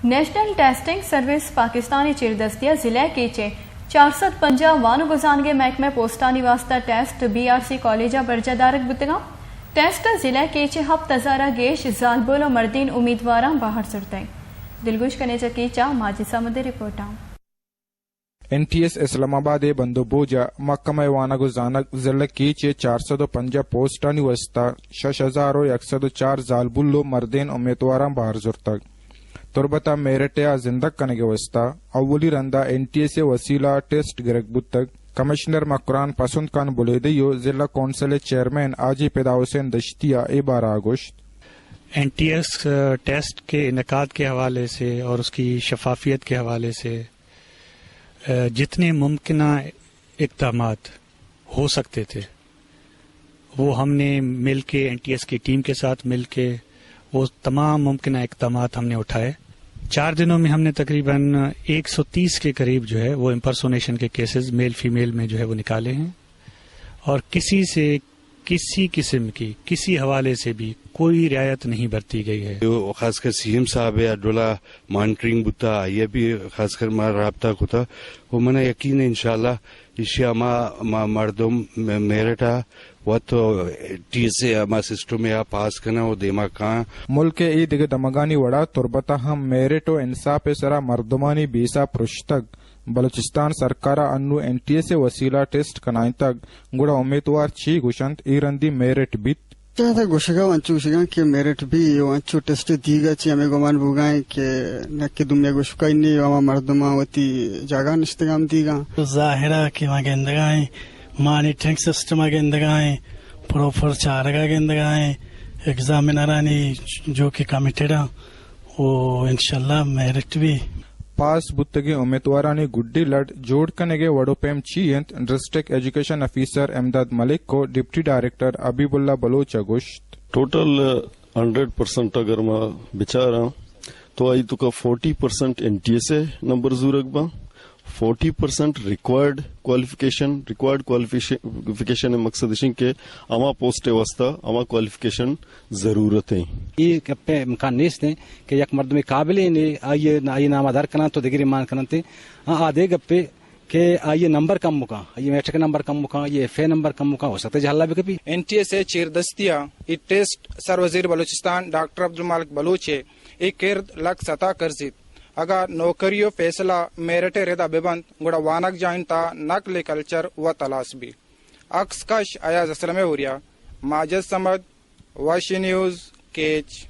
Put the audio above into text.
National testing service Pakistani چیردستیا ضلع کے 450 وانو گزانگے محکمہ پوسٹانی واسطہ ٹیسٹ BRC کالجہ برجہ دارک بتگا ٹیسٹ ضلع کے 7,000 گیش زالبول و مردین امیدواراں باہر سرتیں دلگوش کنے چکیچا ماجد سمد رپورٹاں NTS اسلام آباد بندو بوجا محکمہ وانگو زانک ضلع کی 450 پوسٹانی وسطہ 6,104 زالبولو مردین امیدواراں باہر زرتگ تربتا میرٹیا زندگ کنگے وسطہ اولی رندہ NTS وسیلہ ٹیسٹ گرگ بتگ کمشنر مکران پسند کان بلیدیو ضلع کونسل چیئرمین آجی پیدا حسین دشتیہ 12 اگست NTS ٹیسٹ کے انعقاد کے حوالے سے اور اس کی شفافیت کے حوالے سے جتنے ممکنہ اقدامات ہو سکتے تھے وہ ہم نے مل کے NTS کی ٹیم کے ساتھ مل کے وہ تمام ممکنہ اقدامات ہم نے اٹھائے. 4 دنوں میں ہم نے تقریباً 130 کے قریب جو ہے وہ امپرسونیشن کے کیسز میل فیمیل میں جو ہے وہ نکالے ہیں اور کسی سے کسی قسم کی کسی حوالے سے بھی کوئی رعایت نہیں برتی گئی ہے. خاص کر CM صاحب ادولا مانیٹرنگ بتا یہ بھی خاص کر رابطہ ہوتا وہ منا یقین ہے انشاءاللہ اشیا مردم میرٹا وہ تو TSA اما سسٹم یا پاس کرنا وہ دیما کہاں ملک ای دیگه دمگانی وڑا تربتا ہم میرٹ و انصاف سرا مردمانی بیسا پرشتگ بلوچستان سرکارا انو NTS وسیلہ ٹیسٹ کنائن تک گوڑا امیدوار چی گوشنت ایرندی میرٹ بیت چاہتا گوشگا وانچو گوشگا کہ میرٹ بھی وانچو ٹیسٹ دیگا چی ہمیں گمان بوگائیں کہ نکی دمیا گوشکائی نہیں وما مردمہ وطی جاگا نشتگام دیگا ظاہرہ کی وہاں گندگائیں مانیٹرنگ سسٹم گندگائیں پروپر چارگا گندگائیں ایگزامنرانی جو کہ کمیٹیڈ ہیں وہ انشاءاللہ میرٹ بھی پاس بتگی امیدوارانی گڈی لڑ جوڑ کنگے وڑو پیم چیئنت ڈسٹرکٹ ایجوکیشن افیسر امداد ملک کو ڈپٹی ڈائریکٹر حبیب اللہ بلوچ گوشت ٹوٹل 100% اگر میں بچارا تو آئی تو کا 40% NTS نمبر زورگ با 40% ریکوائرڈ کوالیفیکیشن مقصد اشن کے اما پوسٹ واسطہ اما کوالیفیکیشن ضرورت ہے. یہ گپے امکان نیست ہیں کہ یک مردم قابل آئیے نامہ دار کرنا تو دیگر مان کرنتے آدھے گپے کہ آئیے نمبر کم مکا آئیے میٹرک نمبر کم مکا یہ FA نمبر کم مکا ہو سکتا ہے جہلا بھی کبھی. NTS چیردستیا ای ٹیسٹ سر وزیر بلوچستان ڈاکٹر عبدالمالک بلوچے ایک کرد لگ سطح کرزید اگا نوکریو فیصلہ میرٹے ردا ببند گوڑا وانک جائنتا نقل کلچر و تلاس بھی اکس کش ایاز اسلم ہوریا ماجد سمد واشی نیوز کیچ